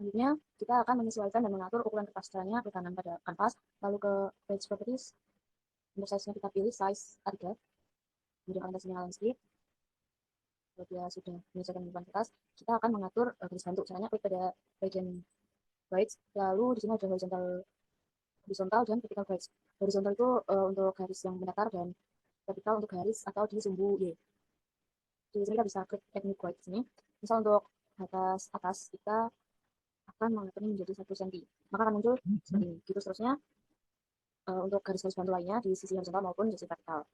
Selanjutnya, kita akan menyesuaikan dan mengatur ukuran kertas caranya ke kanan pada kanvas, lalu ke page properties. Untuk size-nya kita pilih size A3, kemudian orientasinya landscape. Kalau dia sudah menyesuaikan ukuran kertas, kita akan mengatur garis bantu. Caranya klik pada bagian guides, lalu di sini ada horizontal dan vertical guides. Horizontal itu untuk garis yang mendatar dan vertikal untuk garis atau di sumbu Y. Di sini kita bisa klik teknik guide di sini. Misal untuk batas atas kita akan mengaturnya menjadi 1 cm, maka akan muncul seperti ini. Gitu seterusnya untuk garis-garis bantu lainnya di sisi horizontal maupun di sisi vertikal.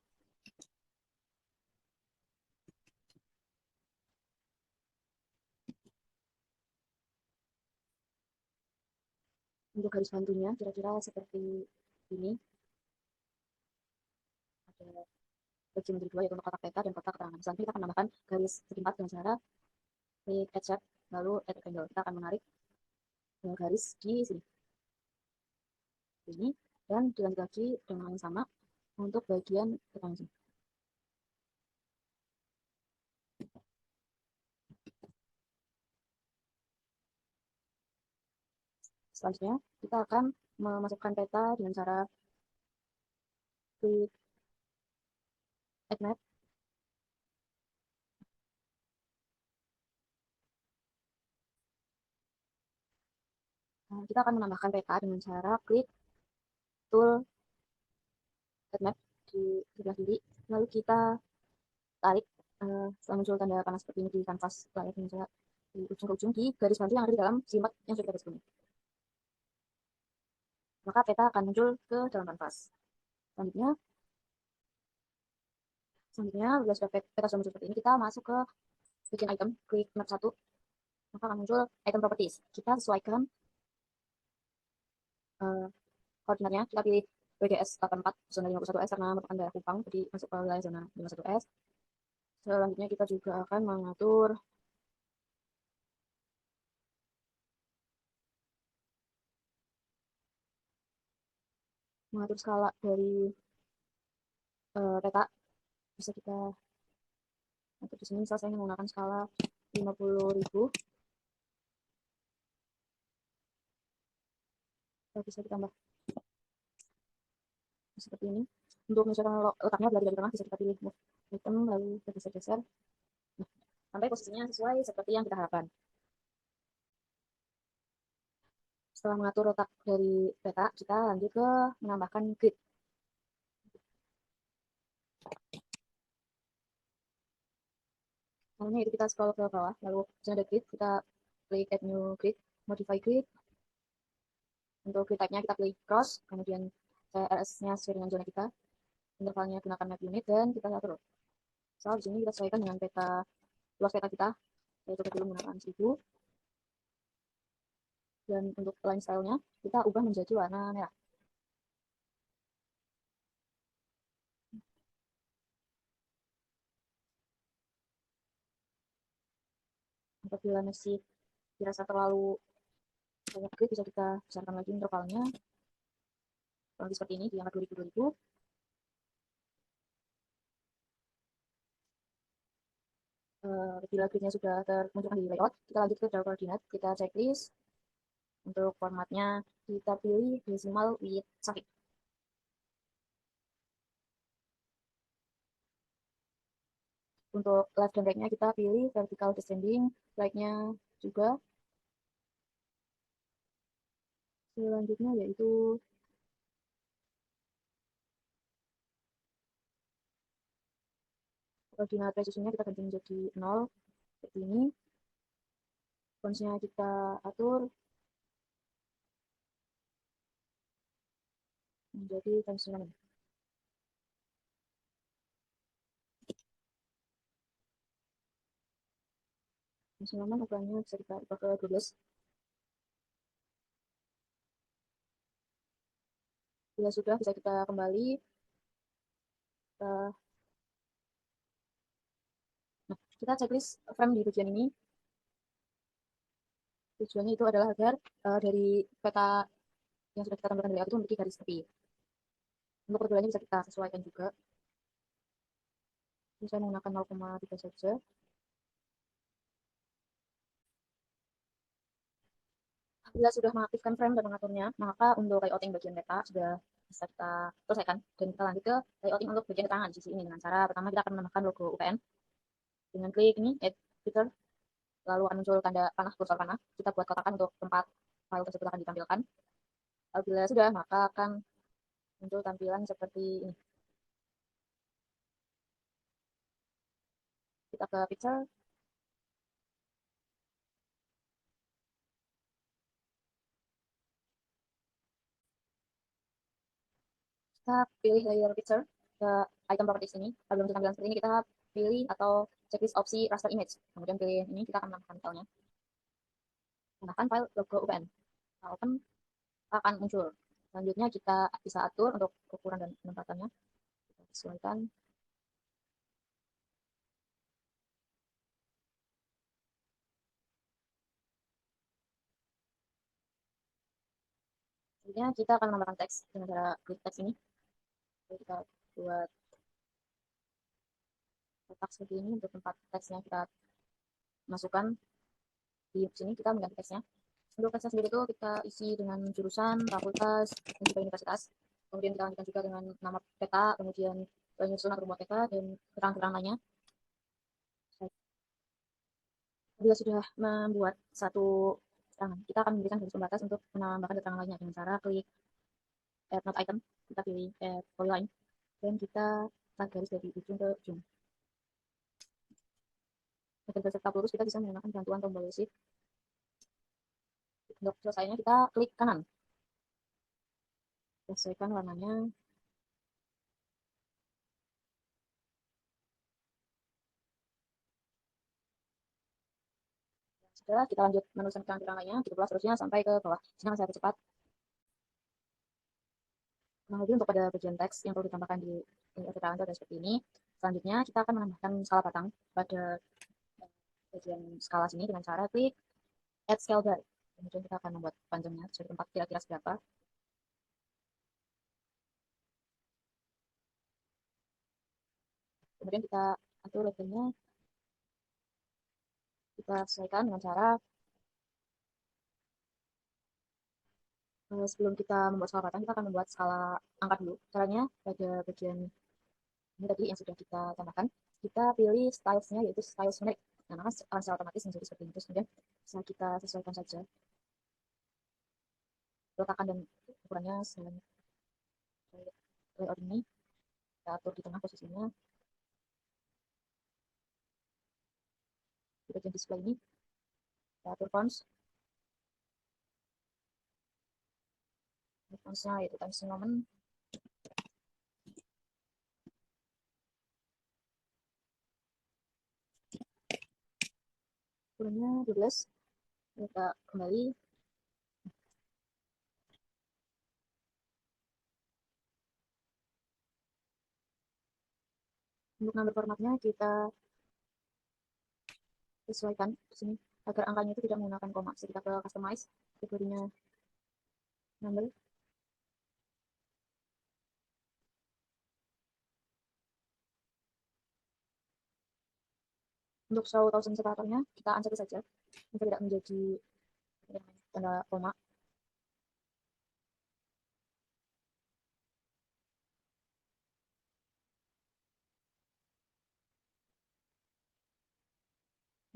Untuk garis bantunya kira-kira seperti ini. Ada bagi menjadi dua, yaitu untuk kotak peta dan kotak keterangan. Selanjutnya kita akan menambahkan garis berempat dengan cara klik add shape, lalu add rectangle. Kita akan menarik garis di sini. Ini dan dilanjut lagi dengan yang sama untuk bagian keterangan sini. Selanjutnya kita akan memasukkan peta dengan cara klik add map. Kita akan menambahkan peta dengan cara klik tool add map di sebelah kiri, lalu kita tarik setelah muncul tanda panas seperti ini di kanvas layar misalnya di ujung ke ujung di garis bantu yang ada di dalam simak yang sudah kita sebelumnya. Maka peta akan muncul ke dalam kanvas. Selanjutnya bila sudah peta sudah muncul seperti ini, kita masuk ke bagian item, klik map 1, maka akan muncul item properties. Kita sesuaikan koordinatnya, kita pilih WGS 84 zona 51S karena merupakan daerah Kupang, jadi masuk ke wilayah zona 51S. Selanjutnya kita juga akan mengatur skala dari peta. Bisa kita atur di sini, misal saya menggunakan skala 50.000, bisa ditambah seperti ini. Untuk menyesuaikan letaknya berada di tengah, bisa kita pilih move item lalu geser-geser sampai posisinya sesuai seperti yang kita harapkan. Setelah mengatur letak dari peta, kita lanjut ke menambahkan grid. Caranya itu kita scroll ke bawah, lalu di ada grid, kita klik add new grid, modify grid. Untuk grid type-nya kita pilih cross, kemudian RS-nya sesuai dengan zona kita, intervalnya gunakan map unit, dan kita atur. Soal di sini kita sesuaikan dengan peta luas peta kita, yaitu kita menggunakan 1000. Dan untuk line style-nya kita ubah menjadi warna merah. Apabila masih dirasa terlalu banyak grid, bisa kita besarkan lagi intervalnya seperti ini di angka 2000. Bila gridnya sudah termunculkan di layout, kita lanjut ke draw coordinate, kita checklist. Untuk formatnya kita pilih decimal with suffix. Untuk left dan right-nya kita pilih vertical descending, right-nya juga. Selanjutnya yaitu koordinat precision-nya kita ganti menjadi 0 seperti ini. Fonts-nya kita atur menjadi times 9. Times 9 ukurannya bisa kita ubah ke 12. Bila sudah, bisa kita kembali. Nah, kita checklist frame di bagian ini. Tujuannya itu adalah agar dari peta yang sudah kita tambahkan dari awal itu memiliki garis tepi. Untuk perbedaannya bisa kita sesuaikan juga. Ini saya menggunakan 0,3 saja. Bila sudah mengaktifkan frame dan mengaturnya, maka untuk layouting bagian peta sudah bisa kita selesaikan. Dan kita lanjut ke layouting untuk bagian keterangan di sisi ini. Dengan cara pertama kita akan menambahkan logo UPN. Dengan klik ini, add feature, lalu akan muncul tanda panah, kursor panah. Kita buat kotakan untuk tempat file tersebut akan ditampilkan. Apabila sudah, maka akan muncul tampilan seperti ini. Kita ke picture, kita pilih layer picture ke item properties ini. Sebelum tampilan seperti ini, kita pilih atau checklist opsi raster image. Kemudian pilih ini, kita akan menambahkan filenya. Tambahkan file logo UPN. Kita open, akan muncul. Selanjutnya kita bisa atur untuk ukuran dan penempatannya. Kita sesuaikan. Selanjutnya kita akan menambahkan teks dengan cara klik teks ini. Jadi kita buat kotak seperti ini untuk tempat teks yang kita masukkan. Di sini kita mengganti teksnya. Untuk teksnya sendiri itu kita isi dengan jurusan, fakultas, dan juga universitas. Kemudian kita lanjutkan juga dengan nama peta, kemudian penyusunan atau rumah peta, dan keterangan-keterangan lainnya. Bila sudah membuat satu keterangan, kita akan memberikan garis pembatas untuk menambahkan keterangan lainnya dengan cara klik add note item, kita pilih add polyline, dan kita tarik garis dari ujung ke ujung. Agar garis tetap lurus, kita bisa menggunakan bantuan tombol shift. Untuk selesainya kita klik kanan. Sesuaikan warnanya. Sudah, kita lanjut menuliskan keterangan lainnya, gitu pula seterusnya sampai ke bawah. Senang saya cepat. Nah, jadi untuk pada bagian teks yang perlu ditambahkan di keterangan itu ada seperti ini. Selanjutnya kita akan menambahkan skala batang pada bagian skala sini dengan cara klik add scale bar. Kemudian kita akan membuat panjangnya sesuai tempat kira-kira seberapa. Kemudian kita atur levelnya, kita sesuaikan dengan cara sebelum kita membuat skala batang, kita akan membuat skala angka dulu. Caranya pada bagian ini tadi yang sudah kita tambahkan, kita pilih stylesnya yaitu styles menarik. Nah, maka akan secara otomatis menjadi seperti ini. Terus kemudian bisa kita sesuaikan saja letakkan dan ukurannya sesuai layout ini. Kita atur di tengah posisinya. Di bagian display ini, kita atur fonts. Fontsnya yaitu Times New Roman. Ukurannya 12. Kita kembali. Untuk number formatnya kita sesuaikan di sini agar angkanya itu tidak menggunakan koma. Jadi kita ke customize kategorinya number. Untuk show thousand separatornya kita uncheck saja agar tidak menjadi tanda koma.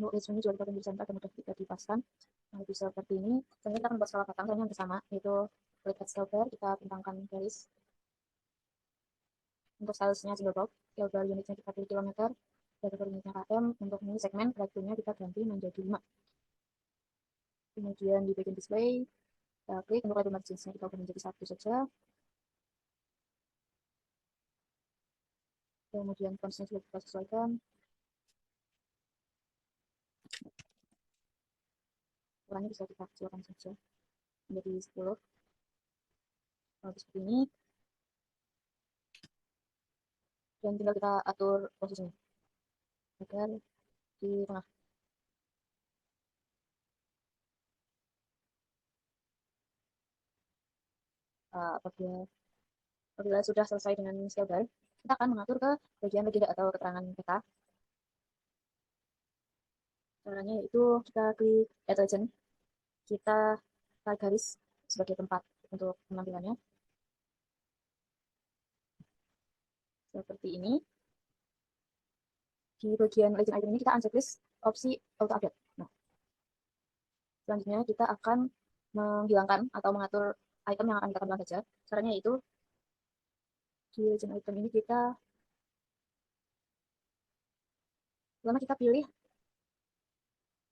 Untuk list ini juga kita tunjuk center dan mudah kita dipaskan. Nah, bisa seperti ini. Selanjutnya kita akan buat skala batang yang bersama, yaitu klik add scale bar, kita bentangkan garis. Untuk stylesnya single block, scale bar unitnya kita pilih kilometer, kategori unitnya km, untuk ini segmen breakdownnya kita ganti menjadi 5. Kemudian di bagian display, kita klik untuk label marginsnya kita ubah menjadi 1 saja. Kemudian fontsnya sudah kita sesuaikan. Ukurannya bisa kita kecilkan saja menjadi 10. Kalau seperti ini. Dan tinggal kita atur posisinya agar di tengah. Apabila sudah selesai dengan scale bar, kita akan mengatur ke bagian legenda atau keterangan peta. Caranya yaitu kita klik add legend, kita tarik garis sebagai tempat untuk penampilannya seperti ini. Di bagian legend item ini kita unchecklist opsi auto update. Nah, selanjutnya kita akan menghilangkan atau mengatur item yang akan kita kembangkan saja. Caranya yaitu di legend item ini kita pertama kita pilih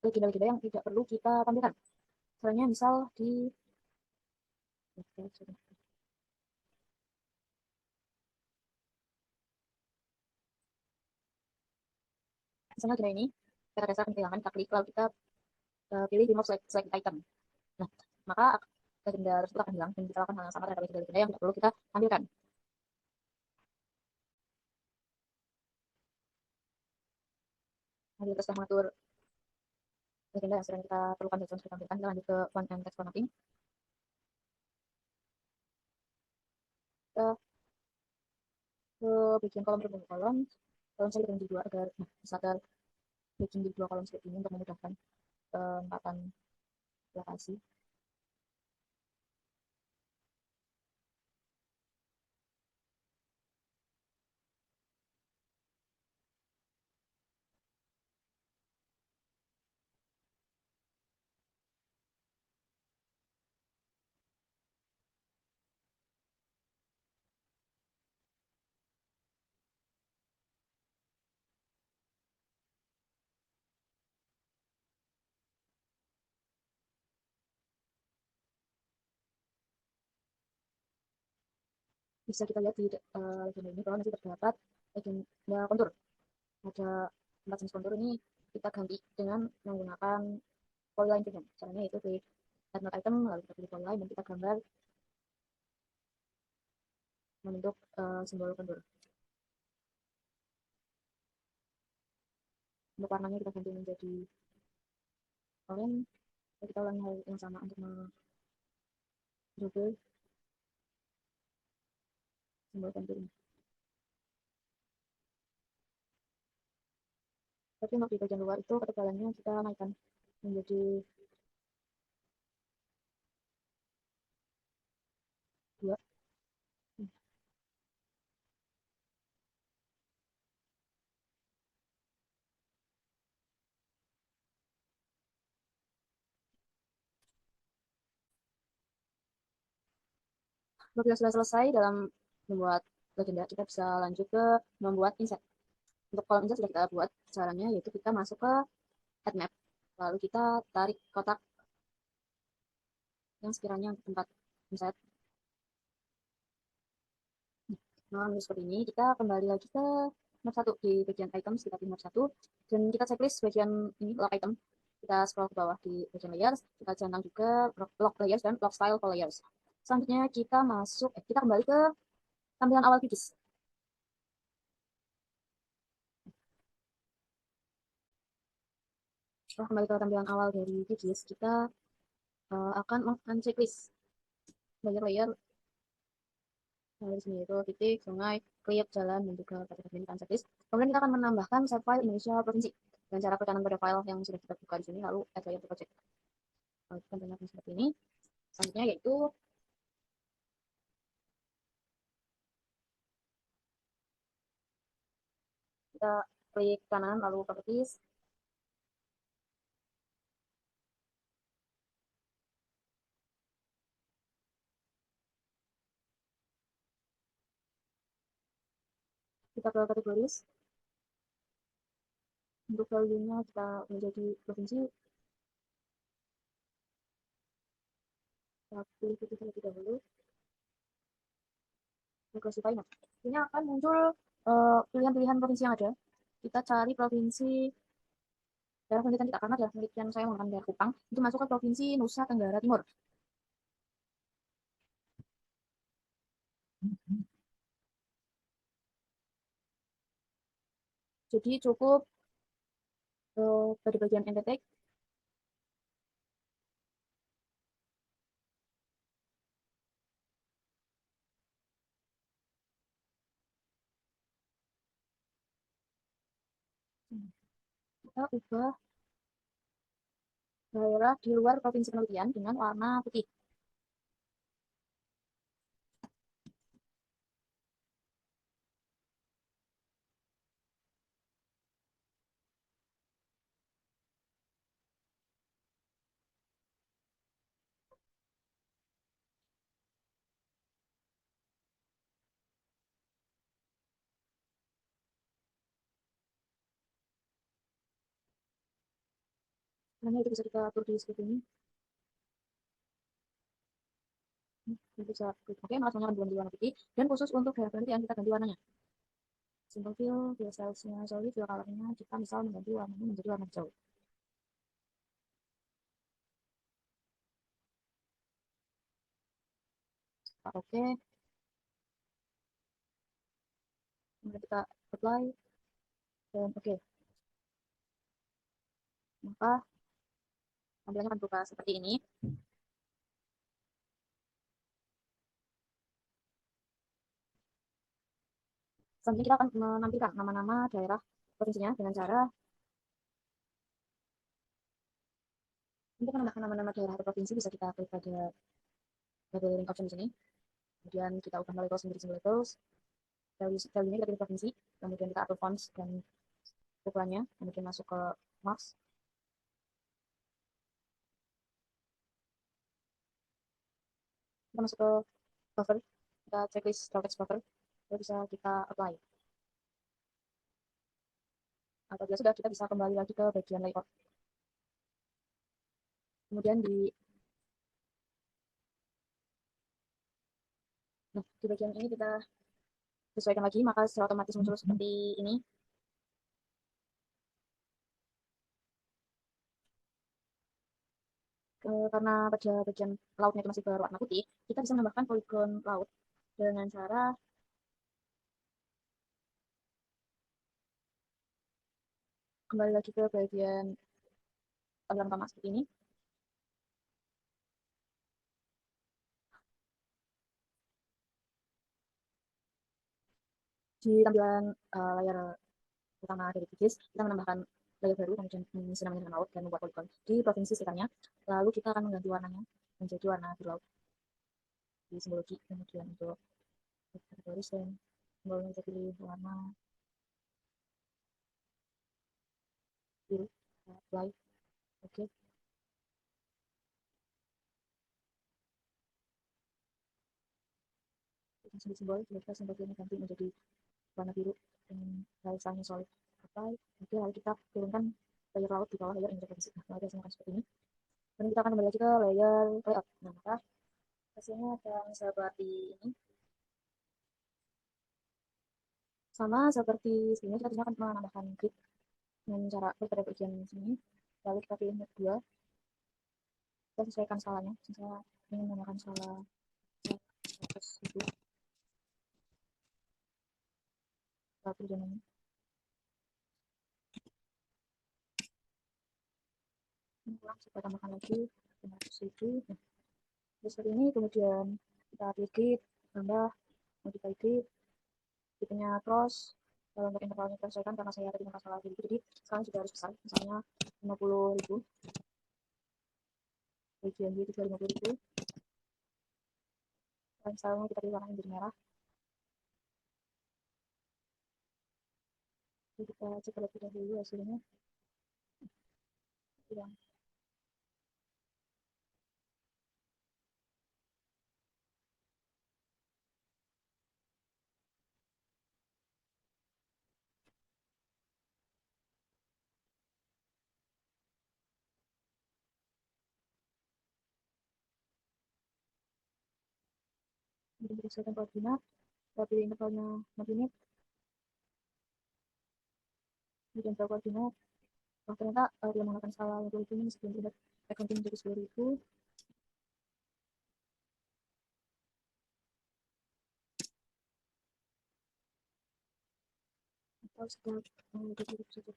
legenda-legenda yang tidak perlu kita tampilkan. Caranya misal di misalnya legenda ini kita rasa akan kehilangan, kita klik lalu kita pilih remove select item. Nah, maka legenda tersebut akan hilang dan kita lakukan hal yang sama terhadap legenda-legenda yang tidak perlu kita tampilkan. Nah, kita sudah mengatur legenda yang sedang kita perlukan dan kita tampilkan, kita lanjut ke font and text formatting. Kita ke bagian kolom berbagi kolom saya dibagi dua agar bisa terbikin di dua kolom seperti ini untuk memudahkan penempatan lokasi. Bisa kita lihat di legenda ini bahwa masih terdapat legenda kontur. Ada 4 jenis kontur ini kita ganti dengan menggunakan polyline pigment. Caranya yaitu klik add not item, lalu kita pilih polyline dan kita gambar membentuk simbol kontur. Untuk warnanya kita ganti menjadi orange. Kita ulangi hal yang sama untuk double simbol kontur ini. Tapi untuk di bagian luar itu ketebalannya kita naikkan menjadi 2. 2 kita sudah selesai dalam membuat legenda, kita bisa lanjut ke membuat inset. Untuk kolom inset sudah kita buat. Caranya yaitu kita masuk ke add map, lalu kita tarik kotak yang sekiranya tempat inset. Nah, seperti ini kita kembali lagi ke map 1 di bagian item, kita pilih map 1 dan kita checklist bagian ini lock item. Kita scroll ke bawah di bagian layers, kita centang juga lock layers dan lock style for layers. Selanjutnya kita masuk, kita kembali ke tampilan awal Kikis. Setelah kembali ke tampilan awal dari Kikis, kita akan melakukan checklist layer-layer. Nah, di sini itu titik, sungai, klip, jalan, dan juga kategori checklist. Kemudian kita akan menambahkan save file Indonesia Provinsi dan cara perikanan pada file yang sudah kita buka di sini, lalu add layer to project. Lalu kita tambahkan seperti ini. Selanjutnya yaitu kita klik kanan lalu properties. Kita ke kategoris. Untuk value-nya kita menjadi provinsi. Kita pilih itu terlebih dahulu. Diversify. Nah, ini akan muncul pilihan-pilihan provinsi yang ada. Kita cari provinsi daerah penelitian kita, karena daerah penelitian saya menggunakan daerah Kupang, itu masuk ke provinsi Nusa Tenggara Timur. Jadi cukup dari bagian NTT kita ubah daerah di luar provinsi penelitian dengan warna putih. Namanya itu bisa kita atur di script ini. Bisa, oke, langsung akan di warna putih. Dan khusus untuk daerah penelitian kita ganti warnanya. Simple fill, fill size-nya solid, fill color-nya kita misal mengganti warnanya menjadi warna hijau. Oke, kemudian kita apply dan oke, maka tampilannya akan berupa seperti ini. Selanjutnya kita akan menampilkan nama-nama daerah provinsinya dengan cara untuk menambahkan nama-nama daerah atau provinsi bisa kita klik pada labeling option di sini. Kemudian kita ubah labels menjadi single labels. Value-nya kita pilih provinsi. Kemudian kita atur fonts dan ukurannya. Kemudian masuk ke marks. Kita masuk ke buffer. Kita checklist text buffer. Lalu bisa kita apply. Apabila sudah, kita bisa kembali lagi ke bagian layout. Kemudian di bagian ini kita sesuaikan lagi, maka secara otomatis muncul seperti ini. Karena pada bagian lautnya itu masih berwarna putih, kita bisa menambahkan poligon laut dengan cara kembali lagi ke bagian tampilan utama seperti ini. Di tampilan layar utama dari QGIS, kita menambahkan layer baru, kemudian mengisi namanya dengan laut dan membuat poligon di provinsi sekitarnya. Lalu kita akan mengganti warnanya menjadi warna biru laut di simbologi. Kemudian untuk garis dan simbolnya kita pilih warna biru. Apply. Oke. Simbol kita simbol ini ganti menjadi warna biru dengan garisannya solid. Apply. Oke, lalu kita turunkan layer laut di bawah layer yang provinsi. Nah, lalu hasilnya akan seperti ini. Kemudian kita akan kembali lagi ke layer layout. Nah, maka hasilnya akan seperti ini. Sama seperti sebelumnya, kita bisa akan menambahkan grid dengan cara klik pada bagian sini. Lalu kita pilih mode 2. Kita sesuaikan skalanya. Misalnya ingin menggunakan skala 100 ribu. Lalu jangan ulang, kita tambahkan lagi 500 ribu. Nah, seperti ini. Kemudian kita pilih grid, tambah, modify grid, tipenya cross. Kalau untuk intervalnya kita sesuaikan karena saya tadi masalah gitu, jadi sekarang sudah harus besar, misalnya 50.000, bagian dia juga 50.000. Dan misalnya kita pilih warna yang merah, jadi kita cek terlebih dahulu hasilnya. Yang berdasarkan koordinat, kita pilih intervalnya 6 menit, kemudian tahu koordinat. Oh, ternyata dia menggunakan skala 50.000 ini sebelum tidak accounting menjadi 10.000. Atau sekitar 20.000 saja.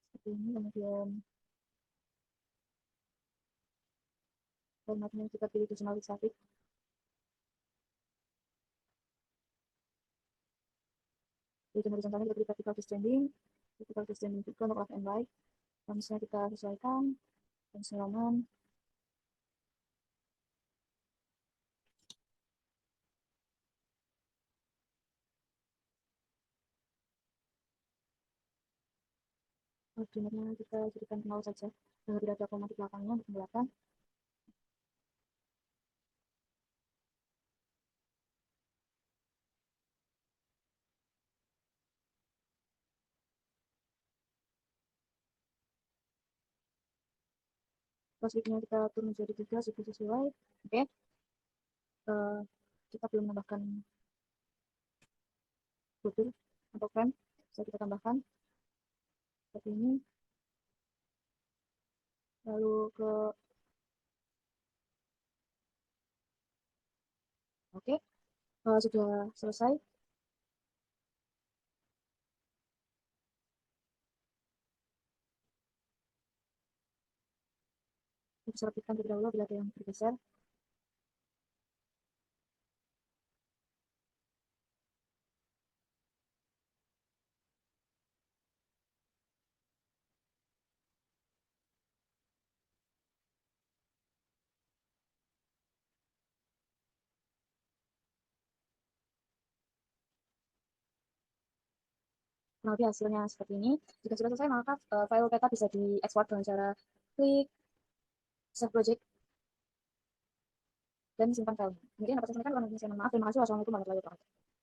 Seperti ini, kemudian formatnya kita pilih decimal static. Di horizontalnya kita pilih vertical descending juga untuk left and right. misalnya kita sesuaikan pensiunan. Ordinarnya kita jadikan 0 saja, agar tidak ada koma di belakangnya untuk membedakan. Pas widthnya kita turun jadi 3 sesuai. Oke. Kita belum menambahkan butir atau frame, bisa kita tambahkan seperti ini. Lalu ke oke, sudah selesai. Kita bisa rapidkan terlebih dahulu bila ada yang bergeser. Nah, lebih hasilnya seperti ini. Jika sudah selesai, maka file peta bisa diekspor dengan cara klik save project dan simpan filenya. Mungkin dapat saya sampaikan, maaf. Terima kasih. Wassalamualaikum warahmatullahi wabarakatuh.